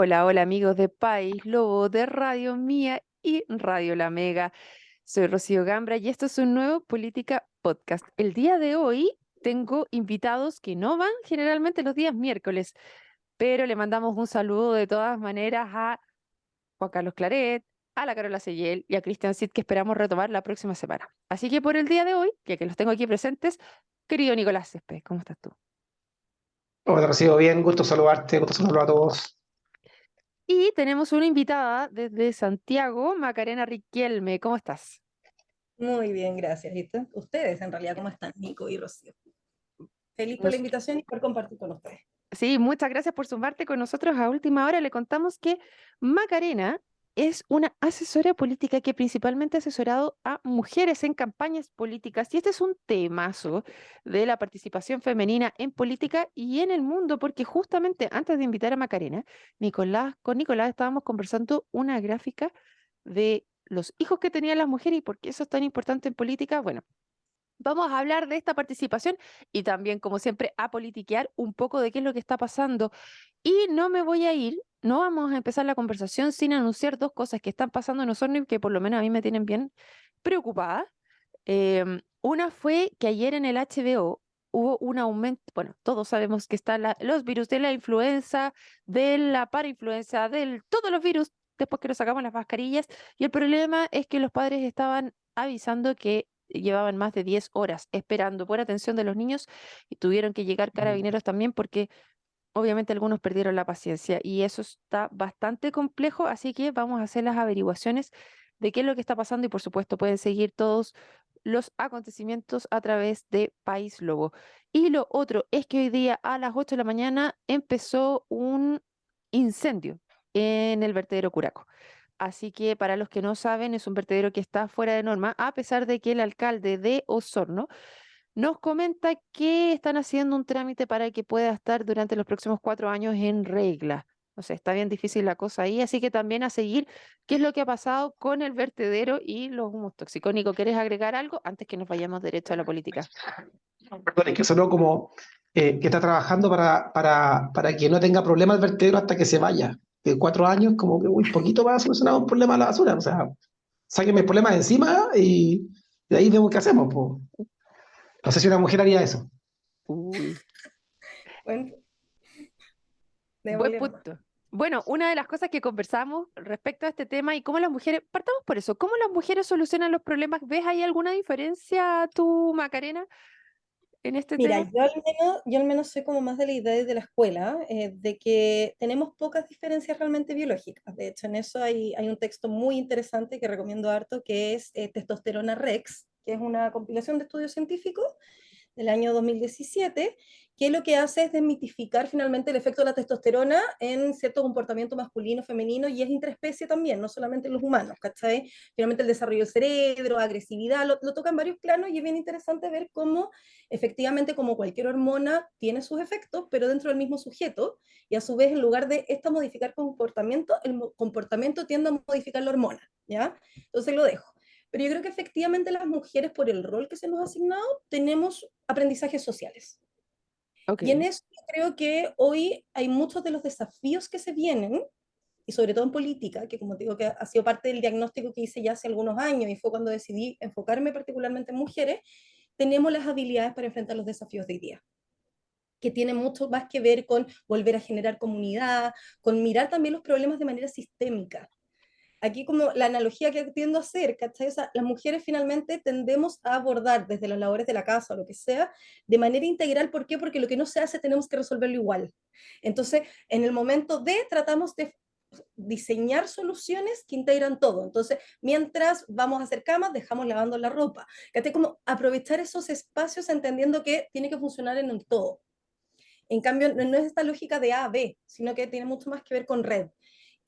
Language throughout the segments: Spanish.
Hola, hola amigos de País Lobo, de Radio Mía y Radio La Mega. Soy Rocío Gambra y esto es un nuevo Política Podcast. El día de hoy tengo invitados que no van generalmente los días miércoles, pero le mandamos un saludo de todas maneras a Juan Carlos Claret, a la Carola Seyel y a Cristian Cid, que esperamos retomar la próxima semana. Así que por el día de hoy, ya que los tengo aquí presentes, querido Nicolás Césped, ¿cómo estás tú? Hola, Rocío, bien, gusto saludarte, gusto saludar a todos. Y tenemos una invitada desde Santiago, Macarena Riquelme, ¿cómo estás? Muy bien, gracias. Ustedes, en realidad, ¿cómo están, Nico y Rocío? Feliz por la Nos- invitación y por compartir con ustedes. sí, muchas gracias por sumarte con nosotros a última hora. Le contamos que Macarena es una asesora política que principalmente ha asesorado a mujeres en campañas políticas. Y este es un temazo de la participación femenina en política y en el mundo, porque justamente antes de invitar a Macarena, con Nicolás estábamos conversando una gráfica de los hijos que tenían las mujeres y por qué eso es tan importante en política. Bueno. Vamos a hablar de esta participación y también, como siempre, a politiquear un poco de qué es lo que está pasando. Y no me voy a ir, no vamos a empezar la conversación sin anunciar dos cosas que están pasando en Osorno y que por lo menos a mí me tienen bien preocupada. Una fue que ayer en el HBO hubo un aumento, bueno, todos sabemos que están los virus de la influenza, de la parainfluenza, de todos los virus después que nos sacamos las mascarillas. Y el problema es que los padres estaban avisando que llevaban más de 10 horas esperando por atención de los niños y tuvieron que llegar carabineros también porque obviamente algunos perdieron la paciencia y eso está bastante complejo, así que vamos a hacer las averiguaciones de qué es lo que está pasando y por supuesto pueden seguir todos los acontecimientos a través de País Lobo. Y lo otro es que hoy día a las 8 de la mañana empezó un incendio en el vertedero Curaco. Así que para los que no saben, es un vertedero que está fuera de norma, a pesar de que el alcalde de Osorno nos comenta que están haciendo un trámite para que pueda estar durante los próximos 4 años en regla. O sea, está bien difícil la cosa ahí, así que también a seguir qué es lo que ha pasado con el vertedero y los humos tóxicos. Nico, ¿quieres agregar algo antes que nos vayamos derecho a la política? Perdón, es que sonó como que está trabajando para que no tenga problemas el vertedero hasta que se vaya. 4 años, como que muy poquito va a solucionar un problema de la basura. O sea, sáquenme el problema de encima y de ahí vemos qué hacemos, po. No sé si una mujer haría eso. Uy, Bueno, buen démosle nomás. punto. Bueno, una de las cosas que conversamos respecto a este tema y cómo las mujeres, partamos por eso, cómo las mujeres solucionan los problemas. ¿Ves ahí alguna diferencia tú, Macarena, en este Mira, tema? yo al menos soy como más de la idea de la escuela, de que tenemos pocas diferencias realmente biológicas. De hecho, en eso hay un texto muy interesante que recomiendo harto, que es Testosterona Rex, que es una compilación de estudios científicos del año 2017, que lo que hace es desmitificar finalmente el efecto de la testosterona en cierto comportamiento masculino, femenino, y es intraespecie también, no solamente en los humanos, ¿cachai? Finalmente el desarrollo del cerebro, agresividad, lo toca en varios planos y es bien interesante ver cómo efectivamente como cualquier hormona tiene sus efectos, pero dentro del mismo sujeto, y a su vez en lugar de esta modificar comportamiento, el comportamiento tiende a modificar la hormona, ¿ya? Entonces lo dejo. Pero yo creo que efectivamente las mujeres, por el rol que se nos ha asignado, tenemos aprendizajes sociales. Y en Ok. eso yo creo que hoy hay muchos de los desafíos que se vienen, y sobre todo en política, que como te digo que ha sido parte del diagnóstico que hice ya hace algunos años y fue cuando decidí enfocarme particularmente en mujeres, tenemos las habilidades para enfrentar los desafíos de hoy día, que tienen mucho más que ver con volver a generar comunidad, con mirar también los problemas de manera sistémica. Aquí como la analogía que tiendo a hacer, ¿cachai? O sea, las mujeres finalmente tendemos a abordar desde las labores de la casa o lo que sea, de manera integral. ¿Por qué? Porque lo que no se hace tenemos que resolverlo igual. Entonces, en el momento de, tratamos de diseñar soluciones que integran todo. Entonces, mientras vamos a hacer camas, dejamos lavando la ropa. ¿Cachai? Como aprovechar esos espacios entendiendo que tiene que funcionar en el todo. En cambio, no es esta lógica de A a B, sino que tiene mucho más que ver con red.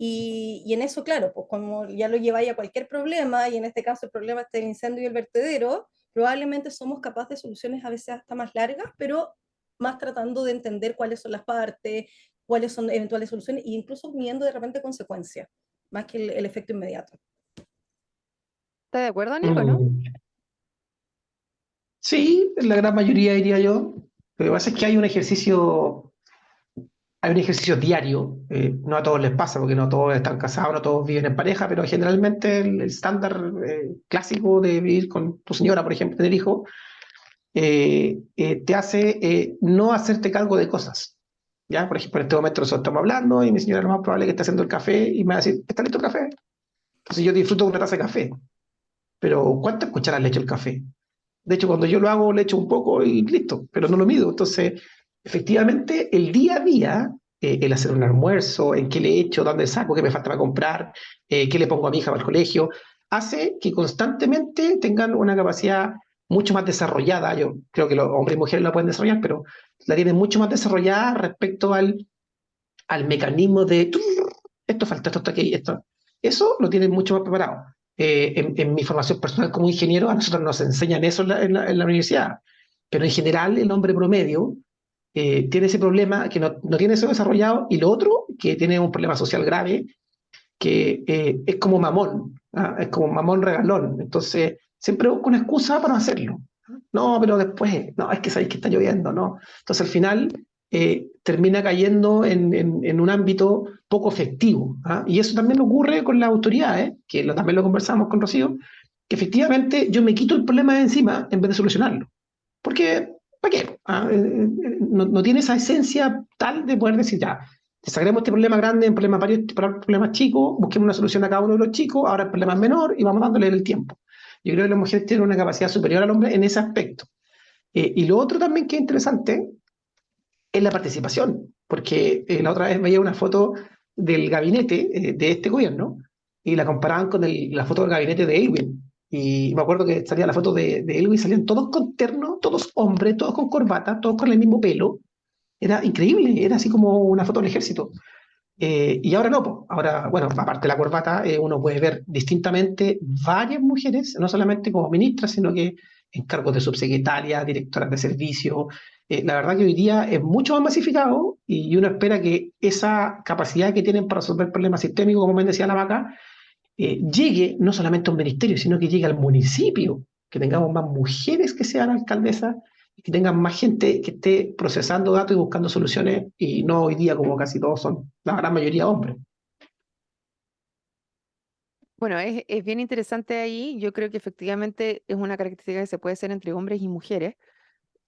Y en eso, claro, pues como ya lo lleváis a cualquier problema, y en este caso el problema es el incendio y el vertedero, probablemente somos capaces de soluciones a veces hasta más largas, pero más tratando de entender cuáles son las partes, cuáles son eventuales soluciones, e incluso midiendo de repente consecuencias, más que el efecto inmediato. ¿Estás de acuerdo, Nico, no? Mm, sí, en la gran mayoría diría yo. Lo que pasa es que hay un ejercicio hay un ejercicio diario, no a todos les pasa porque no todos están casados, no todos viven en pareja, pero generalmente el estándar clásico de vivir con tu señora, por ejemplo, tener hijos, te hace no hacerte cargo de cosas. ¿Ya? Por ejemplo, en este momento nosotros estamos hablando y mi señora lo más probable es que esté haciendo el café y me va a decir, ¿está listo el café? Entonces yo disfruto de una taza de café, pero ¿cuántas cucharas le echo el café? De hecho, cuando yo lo hago, le echo un poco y listo, pero no lo mido. Entonces, efectivamente, el día a día, el hacer un almuerzo, en qué le echo, dónde saco, qué me falta para comprar, qué le pongo a mi hija para el colegio, hace que constantemente tengan una capacidad mucho más desarrollada. Yo creo que los hombres y mujeres la pueden desarrollar, pero la tienen mucho más desarrollada respecto al mecanismo de esto falta, esto está aquí, esto. Eso lo tienen mucho más preparado. En mi formación personal como ingeniero, a nosotros nos enseñan eso en la universidad, pero en general el hombre promedio tiene ese problema que no tiene eso desarrollado y lo otro, que tiene un problema social grave, que es como mamón, ¿ah? Es como mamón regalón, entonces siempre busca una excusa para no hacerlo. No, pero después, no, es que sabéis que está lloviendo, ¿no? Entonces al final termina cayendo en un ámbito poco efectivo, ¿ah? Y eso también ocurre con las autoridades, que también lo conversamos con Rocío, que efectivamente yo me quito el problema de encima en vez de solucionarlo. Porque, ¿para qué? No tiene esa esencia tal de poder decir, ya, sacaremos este problema grande en problemas chicos, busquemos una solución a cada uno de los chicos, ahora el problema es menor y vamos dándole el tiempo. Yo creo que las mujeres tienen una capacidad superior al hombre en ese aspecto. Y lo otro también que es interesante es la participación, porque la otra vez veía una foto del gabinete de este gobierno y la comparaban con la foto del gabinete de Elwin. Y me acuerdo que salía la foto de Elwin, salían todos con terno, todos hombres, todos con corbata, todos con el mismo pelo. Era increíble, era así como una foto del ejército. Y ahora no, po. Ahora, bueno, aparte de la corbata, uno puede ver distintamente varias mujeres, no solamente como ministras, sino que en cargos de subsecretaria, directoras de servicio. La verdad que hoy día es mucho más masificado y uno espera que esa capacidad que tienen para resolver problemas sistémicos, como me decía la vaca, llegue no solamente a un ministerio, sino que llegue al municipio, que tengamos más mujeres que sean alcaldesas, que tengan más gente que esté procesando datos y buscando soluciones, y no hoy día como casi todos son, la gran mayoría hombres. Bueno, es bien interesante ahí. Yo creo que efectivamente es una característica que se puede hacer entre hombres y mujeres,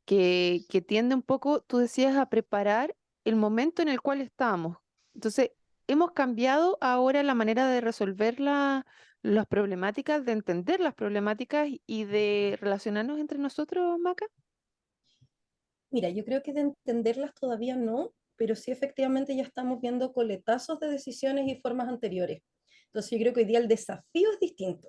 que tiende un poco, tú decías, a preparar el momento en el cual estamos. Entonces, hemos cambiado ahora la manera de resolver las problemáticas, de entender las problemáticas y de relacionarnos entre nosotros, Maca. Mira, yo creo que de entenderlas todavía no, pero sí efectivamente ya estamos viendo coletazos de decisiones y formas anteriores. Entonces yo creo que hoy día el desafío es distinto.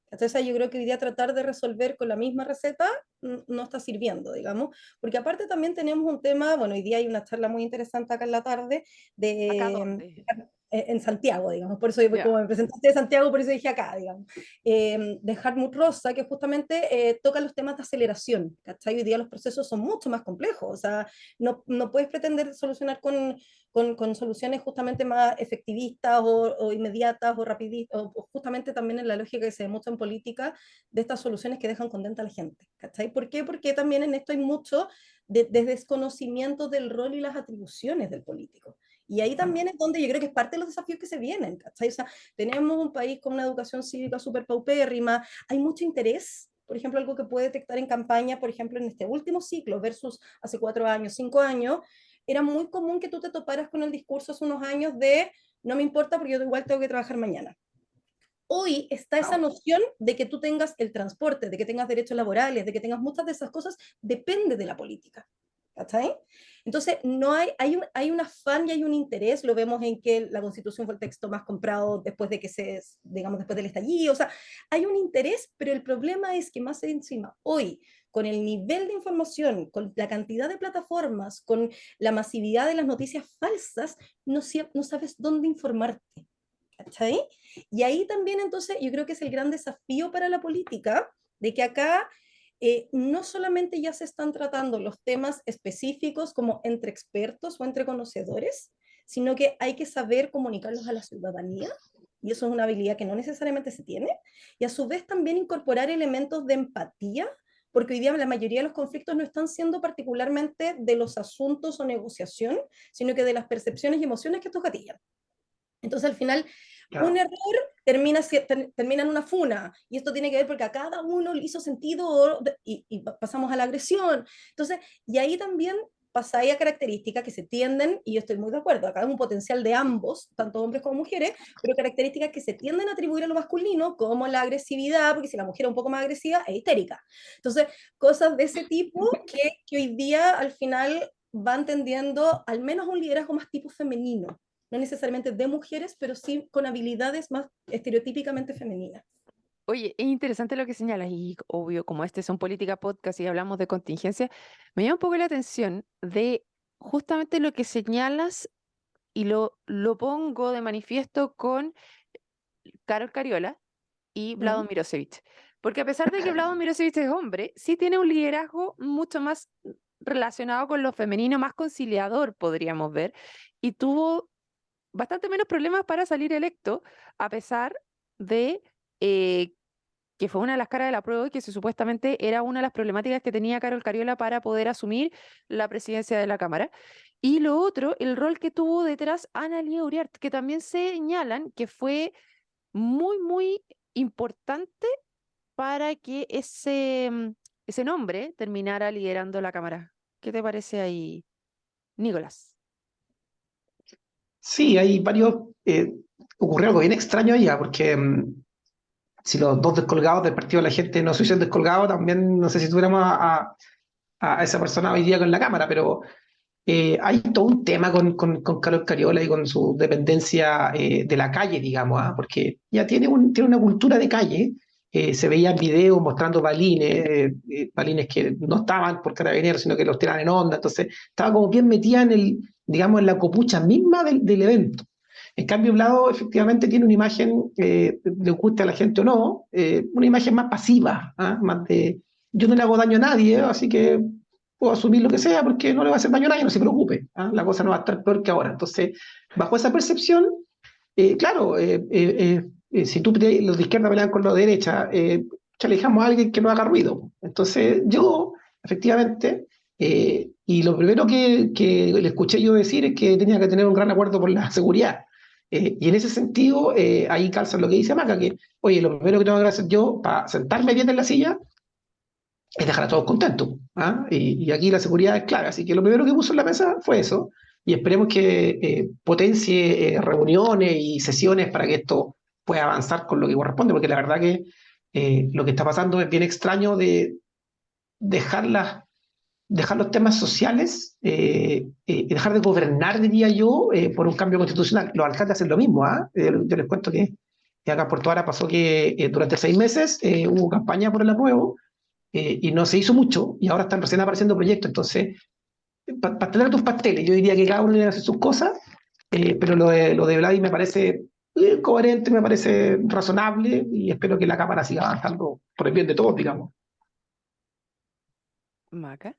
Entonces yo creo que hoy día tratar de resolver con la misma receta no está sirviendo, digamos, porque aparte también tenemos un tema, bueno, hoy día hay una charla muy interesante acá en la tarde ¿Acá de, dónde? en Santiago, digamos, por eso Ya. como me presentaste de Santiago, por eso dije acá, digamos, de Hartmut Rosa, que justamente toca los temas de aceleración, ¿cachai? Hoy día los procesos son mucho más complejos, o sea, no puedes pretender solucionar con soluciones justamente más efectivistas o inmediatas o rapidistas, o justamente también en la lógica que se demuestra en política de estas soluciones que dejan contenta a la gente, ¿cachai? ¿Por qué? Porque también en esto hay mucho de desconocimiento del rol y las atribuciones del político. Y ahí también es donde yo creo que es parte de los desafíos que se vienen, ¿cachai? O sea, tenemos un país con una educación cívica súper paupérrima, hay mucho interés, por ejemplo, algo que puede detectar en campaña, por ejemplo, en este último ciclo versus hace 4 años, 5 años, era muy común que tú te toparas con el discurso hace unos años de no me importa porque yo igual tengo que trabajar mañana. Hoy está esa noción de que tú tengas el transporte, de que tengas derechos laborales, de que tengas muchas de esas cosas, depende de la política. ¿Cachai? Entonces, no hay un afán y hay un interés, lo vemos en que la Constitución fue el texto más comprado después de que digamos, después del estallido, o sea, hay un interés, pero el problema es que más encima, hoy, con el nivel de información, con la cantidad de plataformas, con la masividad de las noticias falsas, no sabes dónde informarte. ¿Cachai? Y ahí también entonces yo creo que es el gran desafío para la política, de que acá no solamente ya se están tratando los temas específicos como entre expertos o entre conocedores, sino que hay que saber comunicarlos a la ciudadanía, y eso es una habilidad que no necesariamente se tiene, y a su vez también incorporar elementos de empatía porque hoy día la mayoría de los conflictos no están siendo particularmente de los asuntos o negociación, sino que de las percepciones y emociones que estos gatillan. Entonces, al final, un Claro. error termina en una funa, y esto tiene que ver porque a cada uno le hizo sentido y pasamos a la agresión. Entonces, y ahí también pasa ahí a características que se tienden, y yo estoy muy de acuerdo, acá es un potencial de ambos, tanto hombres como mujeres, pero características que se tienden a atribuir a lo masculino, como la agresividad, porque si la mujer es un poco más agresiva, es histérica. Entonces, cosas de ese tipo que hoy día al final van tendiendo al menos a un liderazgo más tipo femenino, no necesariamente de mujeres, pero sí con habilidades más estereotípicamente femeninas. Oye, es interesante lo que señalas y obvio, como este son política podcast y hablamos de contingencia, me llama un poco la atención de justamente lo que señalas y lo pongo de manifiesto con Carol Cariola y Vlado ¿Mm? Mirosevic. Porque a pesar de que Vlado Mirosevic es hombre, sí tiene un liderazgo mucho más relacionado con lo femenino, más conciliador, podríamos ver, y tuvo bastante menos problemas para salir electo, a pesar de que fue una de las caras de la prueba y que supuestamente era una de las problemáticas que tenía Carol Cariola para poder asumir la presidencia de la Cámara. Y lo otro, el rol que tuvo detrás Ana Lía Uriart, que también señalan que fue muy, muy importante para que ese nombre terminara liderando la Cámara. ¿Qué te parece ahí, Nicolás? Sí, hay varios. Ocurrió algo bien extraño allá, porque si los dos descolgados del partido de la gente no se hubiesen descolgado, también no sé si tuviéramos a esa persona hoy día con la Cámara, pero hay todo un tema con Carlos Cariola y con su dependencia de la calle, digamos, ¿ah? Porque ya tiene una cultura de calle. Se veían videos mostrando balines que no estaban por carabineros, sino que los tiraban en onda. Entonces, estaba como bien metida digamos, en la copucha misma del evento. En cambio, Vlado efectivamente tiene una imagen, le guste a la gente o no, una imagen más pasiva, ¿ah? Más de yo no le hago daño a nadie, así que puedo asumir lo que sea porque no le va a hacer daño a nadie, no se preocupe, ¿ah? La cosa no va a estar peor que ahora. Entonces, bajo esa percepción, claro, si los de izquierda pelean con los de derecha, ya le dejamos a alguien que no haga ruido. Entonces, yo, efectivamente, y lo primero que le escuché yo decir es que tenía que tener un gran acuerdo por la seguridad. Y en ese sentido, ahí calza lo que dice Maca, que, oye, lo primero que tengo que hacer yo para sentarme bien en la silla es dejar a todos contentos. ¿Ah? Y aquí la seguridad es clave. Así que lo primero que puso en la mesa fue eso. Y esperemos que potencie reuniones y sesiones para que esto pueda avanzar con lo que corresponde, porque la verdad que lo que está pasando es bien extraño de dejar, dejar los temas sociales y dejar de gobernar, diría yo, por un cambio constitucional. Los alcaldes hacen lo mismo. ¿Ah? Yo les cuento que acá en Puerto Vara pasó que durante 6 meses hubo campaña por el apruebo y no se hizo mucho, y ahora están recién apareciendo proyectos. Entonces, para tener tus pasteles, yo diría que cada uno debe hacer sus cosas, pero lo de Vladi me parece coherente, me parece razonable, y espero que la Cámara siga avanzando por el bien de todos, digamos. Maca.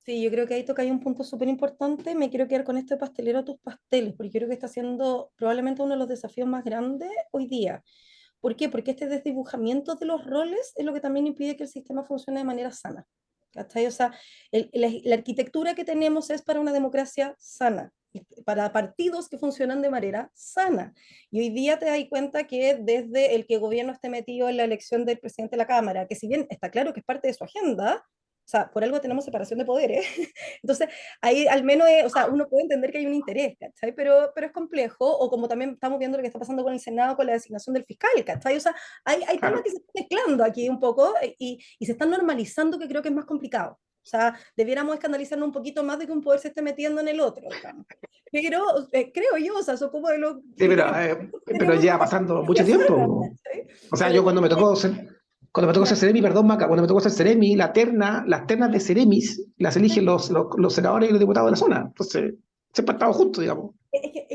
Sí, yo creo que ahí toca ahí un punto súper importante. Me quiero quedar con esto de pastelero a tus pasteles, porque creo que está siendo probablemente uno de los desafíos más grandes hoy día. ¿Por qué? Porque este desdibujamiento de los roles es lo que también impide que el sistema funcione de manera sana. ¿Cachai? O sea, la arquitectura que tenemos es para una democracia sana, para partidos que funcionan de manera sana. Y hoy día te das cuenta que desde el que el gobierno esté metido en la elección del presidente de la Cámara, que si bien está claro que es parte de su agenda, o sea, por algo tenemos separación de poderes. Entonces, ahí al menos, o sea, uno puede entender que hay un interés, ¿cachai? Pero es complejo, o como también estamos viendo lo que está pasando con el Senado, con la designación del fiscal, ¿cachai? O sea, hay temas Claro, que se están mezclando aquí un poco y se están normalizando, que creo que es más complicado. O sea, debiéramos escandalizarnos un poquito más de que un poder se esté metiendo en el otro, digamos. Pero creo yo, o sea, son como de los sí, criterios que pero tenemos lleva pasando las mucho personas, tiempo. ¿cachai? O sea, Sobre yo todo, cuando me tocó ser ya, Ceremi, perdón, Maca, cuando me tocó ser Ceremi, las ternas de Ceremis las eligen los senadores y los diputados de la zona. Entonces, siempre han estado juntos, digamos.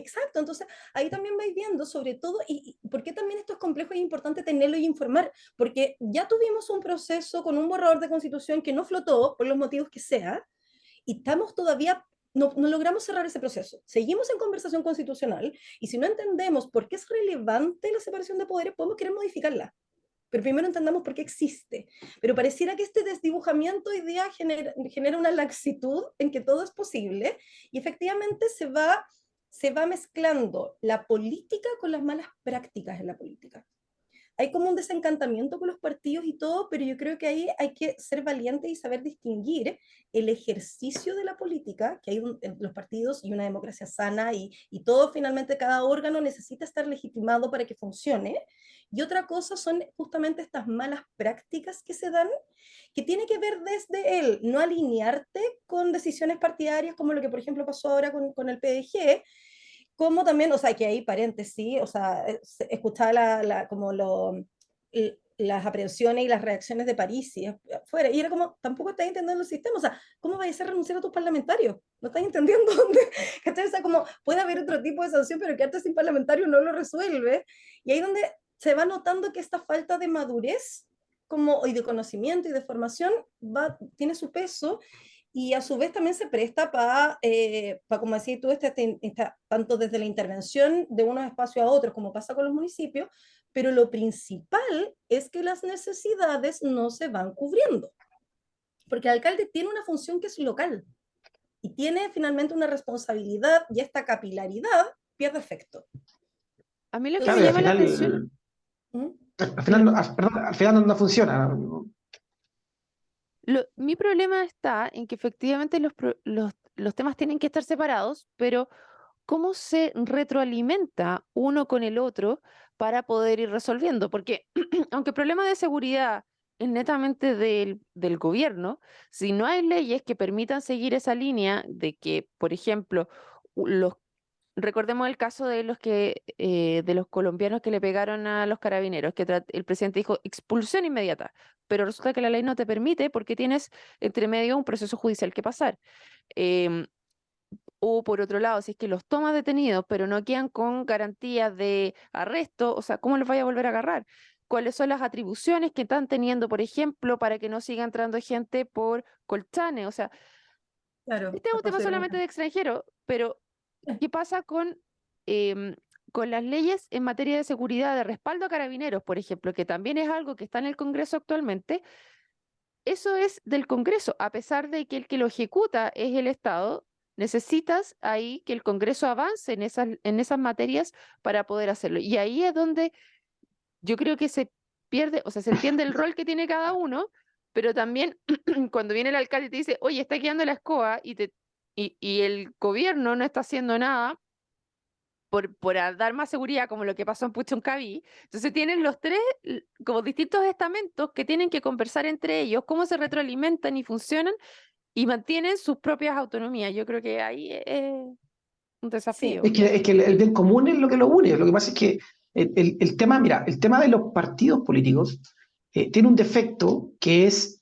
exacto, entonces ahí también vais viendo sobre todo, y por qué también esto es complejo y es importante tenerlo y informar, porque ya tuvimos un proceso con un borrador de constitución que no flotó por los motivos que sea, y estamos todavía, no logramos cerrar ese proceso. Seguimos en conversación constitucional, y si no entendemos por qué es relevante la separación de poderes, podemos querer modificarla. pero primero entendamos por qué existe. Pero pareciera que este desdibujamiento hoy día genera una laxitud en que todo es posible, y efectivamente se va mezclando la política con las malas prácticas en la política. Hay como un desencantamiento con los partidos y todo, pero yo creo que ahí hay que ser valiente y saber distinguir el ejercicio de la política, que hay en los partidos y una democracia sana, y todo finalmente, cada órgano necesita estar legitimado para que funcione, y otra cosa son justamente estas malas prácticas que se dan, que tiene que ver desde el no alinearte con decisiones partidarias, como lo que por ejemplo pasó ahora con el PDG, como también, o sea, que hay paréntesis, o sea, escuchaba como las aprehensiones y las reacciones de París y afuera, y era como, tampoco estás entendiendo el sistema, o sea, ¿cómo vais a renunciar a tus parlamentarios? ¿No estás entendiendo dónde? O sea, como puede haber otro tipo de sanción, pero quedarte sin parlamentario no lo resuelve, y ahí donde se va notando que esta falta de madurez como, y de conocimiento y de formación tiene su peso, y a su vez también se presta para, como decís tú, tanto desde la intervención de unos espacios a otros, como pasa con los municipios, pero lo principal es que las necesidades no se van cubriendo, porque el alcalde tiene una función que es local, y tiene finalmente una responsabilidad, y esta capilaridad pierde efecto. A mí lo que me Claro, y Entonces, llama la atención, al final, lo, perdón, al final no funciona. mi problema está en que efectivamente los temas tienen que estar separados, pero ¿cómo se retroalimenta uno con el otro para poder ir resolviendo? Porque aunque el problema de seguridad es netamente del gobierno, si no hay leyes que permitan seguir esa línea de que, por ejemplo, los recordemos el caso de de los colombianos que le pegaron a los carabineros, que el presidente dijo expulsión inmediata, pero resulta que la ley no te permite porque tienes entre medio un proceso judicial que pasar. Em, o por otro lado, si es que los tomas detenidos, pero no quedan con garantías de arresto, o sea, ¿cómo los vaya a volver a agarrar? ¿Cuáles son las atribuciones que están teniendo, por ejemplo, para que no siga entrando gente por Colchane? O sea, claro, este es no un tema solamente considero. de extranjeros, pero ¿qué pasa em, con las leyes en materia de seguridad, de respaldo a carabineros, por ejemplo, que también es algo que está en el Congreso actualmente? Eso es del Congreso, a pesar de que el que lo ejecuta es el Estado, necesitas ahí que el Congreso avance en esas materias para poder hacerlo. Y ahí es donde yo creo que se pierde, o sea, se entiende el rol que tiene cada uno, pero también cuando viene el alcalde y te dice, oye, está quedando la escoba y el gobierno no está haciendo nada por dar más seguridad, como lo que pasó en Puchoncaví. Entonces tienen los tres como distintos estamentos que tienen que conversar entre ellos, cómo se retroalimentan y funcionan y mantienen sus propias autonomías. Yo creo que ahí es un Sí, desafío. Es que el bien común es lo que lo une. Lo que pasa es que el tema, mira, el tema de los partidos políticos tiene un defecto que es,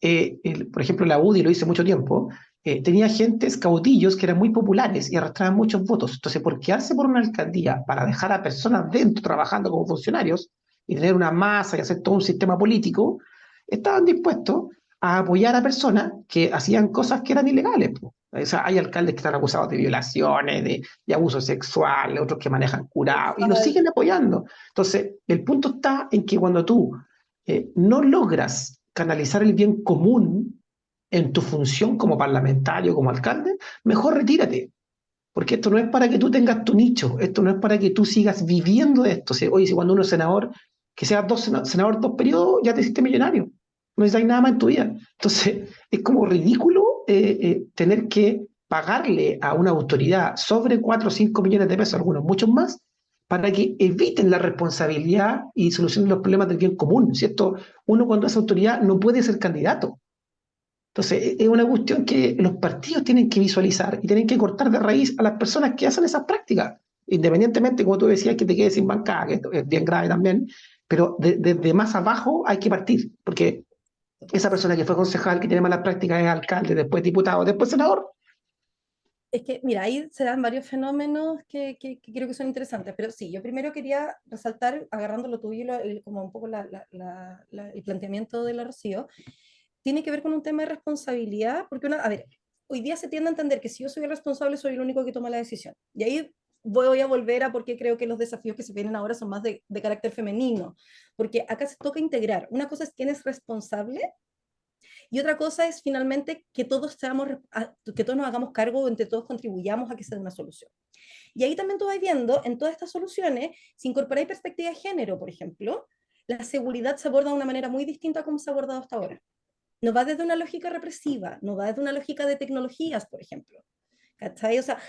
por ejemplo, la UDI lo hizo mucho tiempo, tenía gentes caudillos que eran muy populares y arrastraban muchos votos. Entonces, por quedarse por una alcaldía para dejar a personas dentro trabajando como funcionarios y tener una masa y hacer todo un sistema político, estaban dispuestos a apoyar a personas que hacían cosas que eran ilegales, po. O sea, hay alcaldes que están acusados de violaciones, de abuso sexual, otros que manejan curados, y los siguen apoyando. Entonces, el punto está en que cuando tú no logras canalizar el bien común en tu función como parlamentario, como alcalde, mejor retírate. Porque esto no es para que tú tengas tu nicho, esto no es para que tú sigas viviendo de esto. Oye, si cuando uno es senador, que seas senador 2 periodos, ya te hiciste millonario. No necesitas nada más en tu vida. Entonces, es como ridículo tener que pagarle a una autoridad sobre 4 o 5 millones de pesos, algunos muchos más, para que eviten la responsabilidad y solucionen los problemas del bien común, ¿cierto? Uno cuando es autoridad no puede ser candidato. Entonces, es una cuestión que los partidos tienen que visualizar y tienen que cortar de raíz a las personas que hacen esas prácticas, independientemente, como tú decías, que te quedes sin bancada, que esto es bien grave también, pero desde más abajo hay que partir, porque esa persona que fue concejal, que tiene malas prácticas, es alcalde, después diputado, después senador. es que, mira, ahí se dan varios fenómenos que creo que son interesantes, pero sí, yo primero quería resaltar, agarrando lo tuyo, como un poco el planteamiento de la Rocío, tiene que ver con un tema de responsabilidad, porque a ver, hoy día se tiende a entender que si yo soy el responsable, soy el único que toma la decisión. Y ahí voy a volver a por qué creo que los desafíos que se vienen ahora son más de carácter femenino, porque acá se toca integrar. Una cosa es quién es responsable y otra cosa es finalmente que todos nos hagamos cargo, entre todos contribuyamos a que sea una solución. Y ahí también tú vas viendo, en todas estas soluciones, si incorporáis perspectiva de género, por ejemplo, la seguridad se aborda de una manera muy distinta a como se ha abordado hasta ahora. No va desde una lógica represiva, no va desde una lógica de tecnologías, por ejemplo. ¿Cachai? O sea,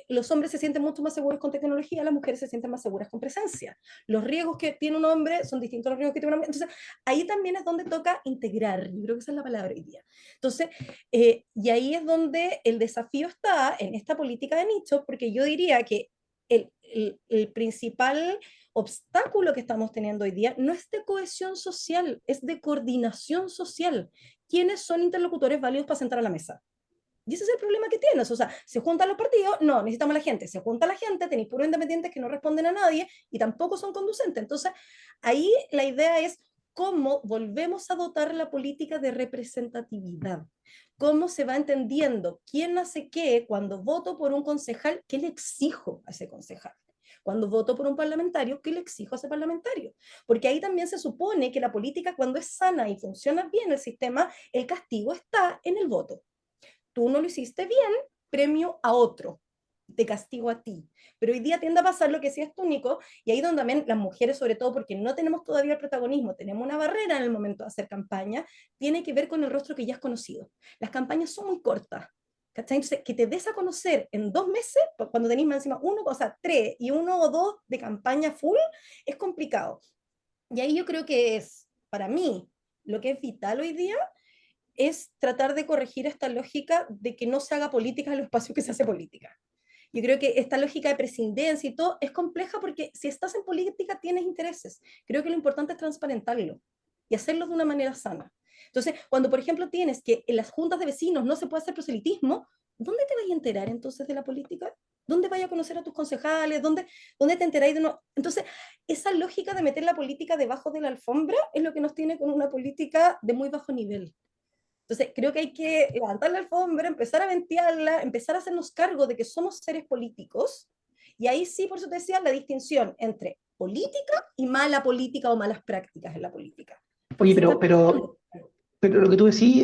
los hombres se sienten mucho más seguros con tecnología, las mujeres se sienten más seguras con presencia. Los riesgos que tiene un hombre son distintos a los riesgos que tiene una mujer. Entonces, ahí también es donde toca integrar. Yo creo que esa es la palabra hoy día. Entonces, y ahí es donde el desafío está en esta política de nicho, porque yo diría que el principal obstáculo que estamos teniendo hoy día no es de cohesión social, es de coordinación social. ¿Quiénes son interlocutores válidos para sentar a la mesa? Y ese es el problema que tienes. O sea, se juntan los partidos, no, necesitamos a la gente. Se junta la gente, tenéis puros independientes que no responden a nadie y tampoco son conducentes. Entonces, ahí la idea es cómo volvemos a dotar la política de representatividad. Cómo se va entendiendo quién hace qué cuando voto por un concejal, qué le exijo a ese concejal. Cuando voto por un parlamentario, ¿qué le exijo a ese parlamentario? Porque ahí también se supone que la política, cuando es sana y funciona bien el sistema, el castigo está en el voto. Tú no lo hiciste bien, premio a otro, te castigo a ti. Pero hoy día tiende a pasar lo que sí es único, y ahí donde también las mujeres, sobre todo porque no tenemos todavía el protagonismo, tenemos una barrera en el momento de hacer campaña, tiene que ver con el rostro que ya has conocido. Las campañas son muy cortas. ¿Cachai? Entonces, que te des a conocer en 2 meses, cuando tenéis más encima uno, o sea, 3 y 1 o 2 de campaña full, es complicado. Y ahí yo creo que es, para mí, lo que es vital hoy día es tratar de corregir esta lógica de que no se haga política en los espacios que se hace política. Yo creo que esta lógica de presidencia y todo es compleja porque si estás en política tienes intereses. Creo que lo importante es transparentarlo y hacerlo de una manera sana. Entonces, cuando por ejemplo tienes que en las juntas de vecinos no se puede hacer proselitismo, ¿dónde te vas a enterar entonces de la política? ¿Dónde vas a conocer a tus concejales? ¿Dónde te enteráis de uno? Entonces, esa lógica de meter la política debajo de la alfombra es lo que nos tiene con una política de muy bajo nivel. Entonces, creo que hay que levantar la alfombra, empezar a ventearla, empezar a hacernos cargo de que somos seres políticos. Y ahí sí, por eso te decía, la distinción entre política y mala política o malas prácticas en la política. Oye, Porque se está... pero lo que tú decís,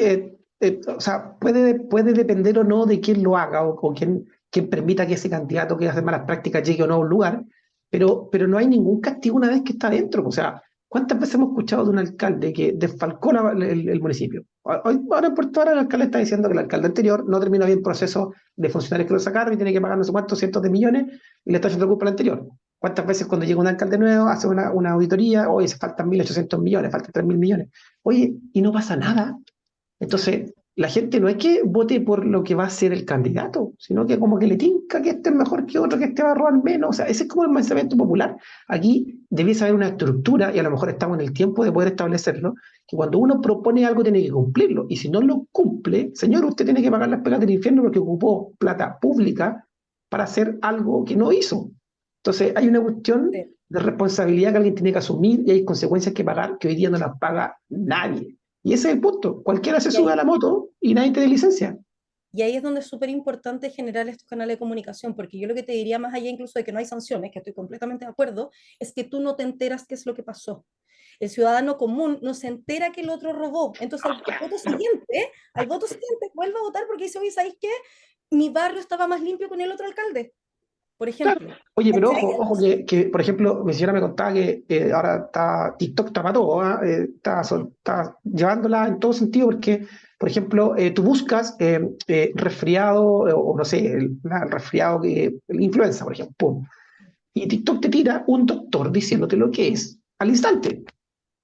o sea, puede depender o no de quién lo haga o quién permita que ese candidato que hace malas prácticas llegue o no a un lugar, pero no hay ningún castigo una vez que está dentro. O sea, ¿cuántas veces hemos escuchado de un alcalde que desfalcó el municipio? Ahora en Puerto Vara el alcalde está diciendo que el alcalde anterior no terminó bien el proceso de funcionarios que lo sacaron y tiene que pagar no sé cuántos cientos de millones y le está echando culpa al anterior. ¿Cuántas veces cuando llega un alcalde nuevo hace una auditoría, oye, se faltan 1.800 millones, faltan 3.000 millones? Oye, y no pasa nada. Entonces, la gente no es que vote por lo que va a ser el candidato, sino que como que le tinca que este es mejor que otro, que este va a robar menos. O sea, ese es como el pensamiento popular. Aquí debiese haber una estructura, y a lo mejor estamos en el tiempo de poder establecerlo, que cuando uno propone algo tiene que cumplirlo. Y si no lo cumple, señor, usted tiene que pagar las pegas del infierno porque ocupó plata pública para hacer algo que no hizo. Entonces, hay una cuestión de responsabilidad que alguien tiene que asumir y hay consecuencias que pagar que hoy día no las paga nadie. Y ese es el punto. Cualquiera se sube a la moto y nadie te da licencia. Y ahí es donde es súper importante generar estos canales de comunicación, porque yo lo que te diría más allá incluso de que no hay sanciones, que estoy completamente de acuerdo, es que tú no te enteras qué es lo que pasó. El ciudadano común no se entera que el otro robó. Entonces al voto siguiente vuelve a votar porque dice, oye, ¿sabéis qué? Mi barrio estaba más limpio con el otro alcalde, por Claro. ejemplo. Oye, pero ¿Cachai? ojo por ejemplo, mi señora me contaba que ahora está TikTok está para todo, ¿ah? Está llevándola en todo sentido porque, por ejemplo, tú buscas resfriado o no sé, el resfriado, el influenza, por ejemplo, pum, y TikTok te tira un doctor diciéndote lo que es al instante.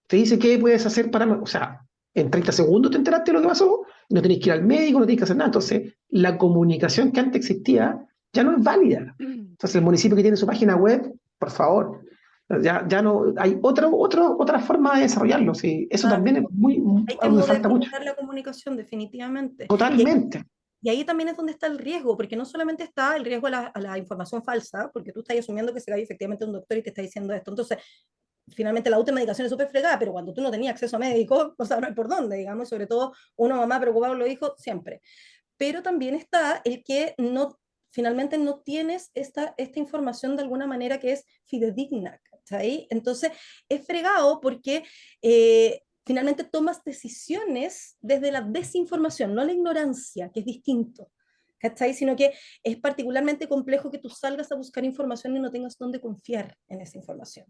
Te dice qué puedes hacer para, o sea, en 30 segundos te enteraste de lo que pasó, no tenés que ir al médico, no tenés que hacer nada. Entonces, la comunicación que antes existía ya no es válida. Entonces, el municipio que tiene su página web, por favor, ya no, hay otra forma de desarrollarlo. Sí. Eso también es Hay que algo que falta mucho. modernizar la comunicación, definitivamente. Totalmente. Y ahí también es donde está el riesgo, porque no solamente está el riesgo a la información falsa, porque tú estás asumiendo que se cae efectivamente un doctor y te está diciendo esto. Entonces, finalmente la automedicación es súper fregada, pero cuando tú no tenías acceso a médico, o sea, no hay por dónde, digamos, sobre todo una mamá preocupada por los hijos, siempre. Pero también está el que no finalmente no tienes esta información de alguna manera que es fidedigna, ¿cachai? Entonces es fregado porque finalmente tomas decisiones desde la desinformación, no la ignorancia, que es distinto, ¿cachai? Sino que es particularmente complejo que tú salgas a buscar información y no tengas dónde confiar en esa información.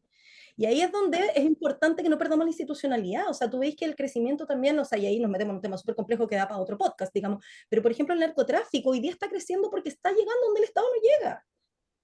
Y ahí es donde es importante que no perdamos la institucionalidad. O sea, tú veis que el crecimiento también, o sea, y ahí nos metemos en un tema súper complejo que da para otro podcast, digamos. Pero, por ejemplo, el narcotráfico hoy día está creciendo porque está llegando donde el Estado no llega.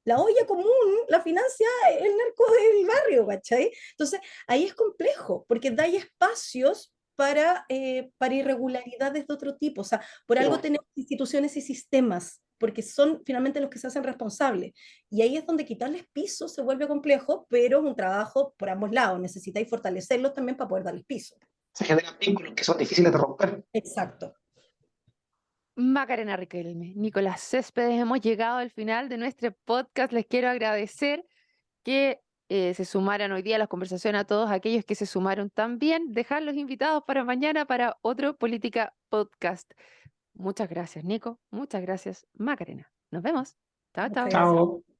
La olla común la financia el narco del barrio, ¿cachai? Entonces, ahí es complejo, porque da espacios para irregularidades de otro tipo. O sea, por algo tenemos instituciones y sistemas, porque son finalmente los que se hacen responsables. Y ahí es donde quitarles piso se vuelve complejo, pero es un trabajo por ambos lados. Necesitáis fortalecerlos también para poder darles piso. Se generan vínculos que son difíciles de romper. Exacto. Macarena Riquelme, Nicolás Céspedes, hemos llegado al final de nuestro podcast. Les quiero agradecer que se sumaran hoy día a la conversación, a todos aquellos que se sumaron también, dejar los invitados para mañana para otro Política Podcast. Muchas gracias, Nico. Muchas gracias, Macarena. Nos vemos. Chao, Muchas chao. gracias. Chao.